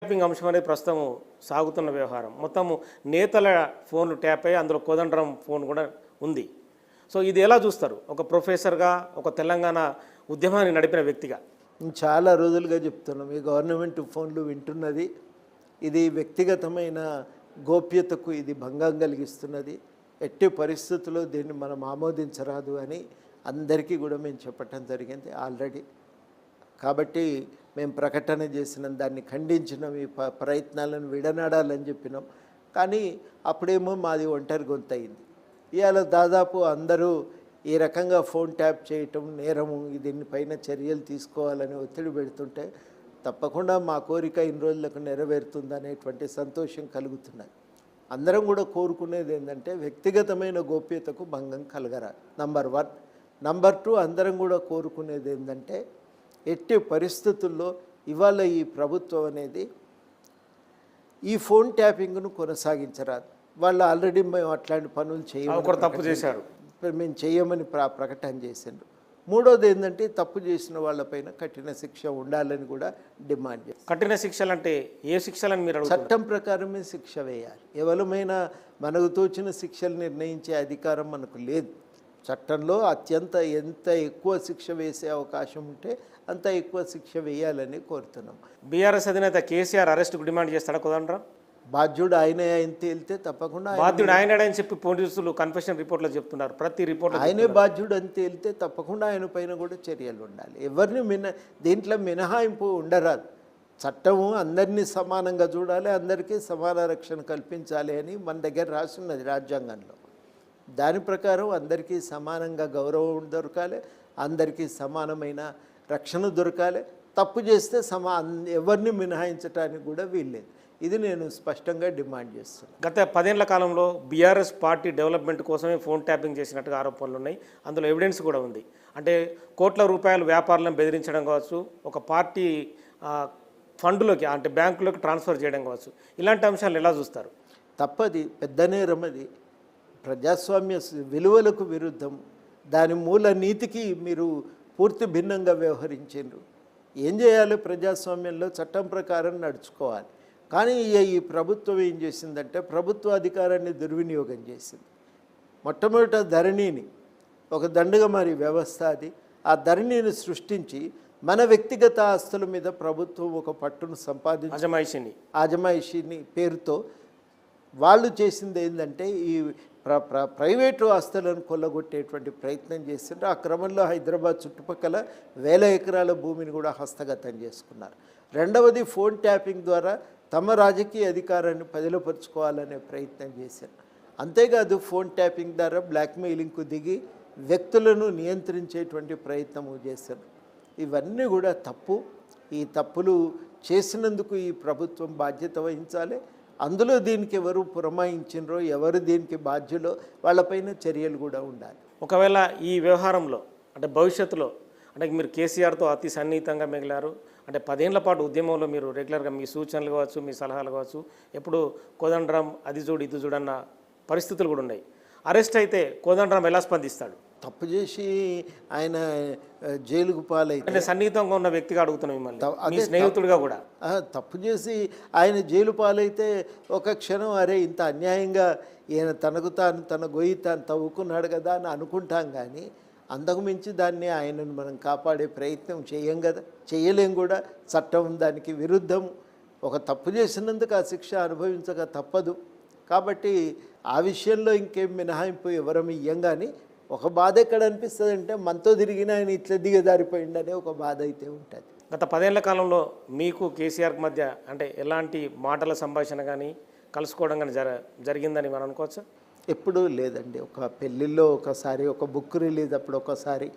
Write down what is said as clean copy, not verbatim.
Tapping అంశం అనేది ప్రస్తుతం సాగుతున్న వ్యవహారం. మొత్తము నేతల ఫోన్లు ట్యాప్ అయ్యి అందులో కోదండరాం ఫోన్ కూడా ఉంది. సో ఇది ఎలా చూస్తారు ఒక ప్రొఫెసర్గా, ఒక తెలంగాణ ఉద్యమాన్ని నడిపిన వ్యక్తిగా? చాలా రోజులుగా చెప్తున్నాం, ఈ గవర్నమెంట్ ఫోన్లు వింటున్నది, ఇది వ్యక్తిగతమైన గోప్యతకు ఇది భంగం కలిగిస్తున్నది, ఎట్టి పరిస్థితుల్లో దీన్ని మనం ఆమోదించరాదు అని అందరికీ కూడా మేము చెప్పటం జరిగింది ఆల్రెడీ. కాబట్టి మేము ప్రకటన చేసినాం, దాన్ని ఖండించినాం, ఈ ప్రయత్నాలను విడనాడాలని చెప్పినాం. కానీ అప్పుడేమో మాది ఒంటరి గొంతు అయింది. ఇవాళ దాదాపు అందరూ ఈ రకంగా ఫోన్ ట్యాప్ చేయటం నేరము, దీనిపైన చర్యలు తీసుకోవాలని ఒత్తిడి పెడుతుంటే తప్పకుండా మా కోరిక ఇన్ని రోజులకు నెరవేరుతుందనేటువంటి సంతోషం కలుగుతున్నది. అందరం కూడా కోరుకునేది ఏంటంటే వ్యక్తిగతమైన గోప్యతకు భంగం కలగరా, నంబర్ 1. నంబర్ 2, అందరం కూడా కోరుకునేది ఏంటంటే ఎట్టి పరిస్థితుల్లో ఇవాళ ఈ ప్రభుత్వం అనేది ఈ ఫోన్ ట్యాపింగ్ను కొనసాగించరాదు. వాళ్ళు ఆల్రెడీ మేము అట్లాంటి పనులు చేయమని తప్పు చేశారు, మేము చేయమని ప్రకటన చేసిండ్రు. మూడోది ఏంటంటే తప్పు చేసిన వాళ్ళపైన కఠిన శిక్ష ఉండాలని కూడా డిమాండ్ చేస్తారు. కఠిన శిక్షలు అంటే ఏ శిక్షలని మీరు అడుగుతున్నారు? చట్టం ప్రకారమే శిక్ష వేయాలి. ఎవరమైనా మనకు తోచిన శిక్షలు నిర్ణయించే అధికారం మనకు లేదు. చట్టంలో ఎంత ఎక్కువ శిక్ష వేసే అవకాశం ఉంటే అంత ఎక్కువ శిక్ష వేయాలని కోరుతున్నాం. బీఆర్ఎస్ అధినేత కేసీఆర్ అరెస్ట్కు డిమాండ్ చేస్తాడా కోదండరాం? బాధ్యుడు ఆయనే ఆయన తేలితే తప్పకుండా బాధ్యుడు ఆయనని చెప్పి పోలీసులు కన్ఫెషన్ రిపోర్ట్లో చెప్తున్నారు. ప్రతి రిపోర్ట్ ఆయనే బాధ్యుడు అని తేలితే తప్పకుండా ఆయన పైన కూడా చర్యలు ఉండాలి. ఎవరిని దీంట్లో మినహాయింపు ఉండరాదు. చట్టము అందరినీ సమానంగా చూడాలి, అందరికీ సమాన రక్షణ కల్పించాలి అని మన దగ్గర రాసున్నది రాజ్యాంగంలో. దాని ప్రకారం అందరికీ సమానంగా గౌరవం దొరకాలి, అందరికీ సమానమైన రక్షణ దొరకాలి. తప్పు చేస్తే ఎవరిని మినహాయించడానికి కూడా వీల్లేదు. ఇది నేను స్పష్టంగా డిమాండ్ చేస్తున్నాను. గత 10 ఏళ్ల కాలంలో బీఆర్ఎస్ పార్టీ డెవలప్మెంట్ కోసమే ఫోన్ ట్యాపింగ్ చేసినట్టుగా ఆరోపణలు ఉన్నాయి. అందులో ఎవిడెన్స్ కూడా ఉంది. అంటే కోట్ల రూపాయల వ్యాపారాలను బెదిరించడం కావచ్చు, ఒక పార్టీ ఫండ్లోకి అంటే బ్యాంకులోకి ట్రాన్స్ఫర్ చేయడం కావచ్చు, ఇలాంటి అంశాలు ఎలా చూస్తారు? తప్పది, పెద్ద నేరం అది. ప్రజాస్వామ్య విలువలకు విరుద్ధం, దాని మూల నీతికి మీరు పూర్తి భిన్నంగా వ్యవహరించారు. ఏం చేయాలి? ప్రజాస్వామ్యంలో చట్టం ప్రకారం నడుచుకోవాలి. కానీ ఈ ప్రభుత్వం ఏం చేసిందంటే ప్రభుత్వ అధికారాన్ని దుర్వినియోగం చేసింది. మొట్టమొదట ధరణిని ఒక దండగమారి వ్యవస్థ అది. ఆ ధరణిని సృష్టించి మన వ్యక్తిగత ఆస్తుల మీద ప్రభుత్వం ఒక పట్టును సంపాదించి అజమాయిషీని పేరుతో వాళ్ళు చేసింది ఏంటంటే ఈ ప్రైవేటు ఆస్తులను కొల్లగొట్టేటువంటి ప్రయత్నం చేసిండ్రు. ఆ క్రమంలో హైదరాబాద్ చుట్టుపక్కల 1000 ఎకరాల భూమిని కూడా హస్తగతం చేసుకున్నారు. రెండవది ఫోన్ ట్యాపింగ్ ద్వారా తమ రాజకీయ అధికారాన్ని పదిలపరుచుకోవాలనే ప్రయత్నం చేశారు. అంతేకాదు ఫోన్ ట్యాపింగ్ ద్వారా బ్లాక్మెయిలింగ్కు దిగి వ్యక్తులను నియంత్రించేటువంటి ప్రయత్నము చేశారు. ఇవన్నీ కూడా తప్పు. ఈ తప్పులు చేసినందుకు ఈ ప్రభుత్వం బాధ్యత వహించాలి. అందులో దీనికి ఎవరు పురమాయించినరో, ఎవరు దీనికి బాధ్యులో వాళ్ళపైన చర్యలు కూడా ఉండాలి. ఒకవేళ ఈ వ్యవహారంలో అంటే భవిష్యత్తులో అంటే మీరు కేసీఆర్తో అతి సన్నిహితంగా మిగిలారు, అంటే 10 ఏళ్ల పాటు ఉద్యమంలో మీరు రెగ్యులర్గా మీ సూచనలు కావచ్చు, మీ సలహాలు కావచ్చు, ఎప్పుడు కోదండరాం అది చూడు ఇది చూడన్న పరిస్థితులు కూడా ఉన్నాయి. అరెస్ట్ అయితే కోదండరాం ఎలా స్పందిస్తాడు? తప్పు చేసి ఆయన జైలుకు పాలైతే, అంటే సన్నిహితంగా ఉన్న వ్యక్తిగా అడుగుతున్నాం మిమ్మల్ని, మీ స్నేహితుడిగా కూడా. తప్పు చేసి ఆయన జైలు పాలైతే ఒక క్షణం అరే ఇంత అన్యాయంగా ఈయన తనకు తాను తన గొయ్యి తాను తవ్వుకున్నాడు కదా అని అనుకుంటాం. కానీ అంతకు మించి దాన్ని ఆయనను మనం కాపాడే ప్రయత్నం చేయం కదా, చేయలేం కూడా. చట్టం దానికి విరుద్ధం. ఒక తప్పు చేసినందుకు ఆ శిక్ష అనుభవించక తప్పదు. కాబట్టి ఆ విషయంలో ఇంకేం మినహాయింపు ఎవరం ఇయ్యం. కానీ ఒక బాధ ఎక్కడ అనిపిస్తుంది అంటే మనతో తిరిగిన ఆయన ఇట్లా దిగజారిపోయిందనే ఒక బాధ అయితే ఉంటుంది. గత 10 ఏళ్ల కాలంలో మీకు కేసీఆర్కి మధ్య అంటే ఎలాంటి మాటల సంభాషణ కానీ కలుసుకోవడం కానీ జరిగిందని మనం అనుకోవచ్చా? ఎప్పుడూ లేదండి. ఒక పెళ్ళిళ్ళలో ఒకసారి, ఒక బుక్ రిలీజ్ అప్పుడు ఒకసారి,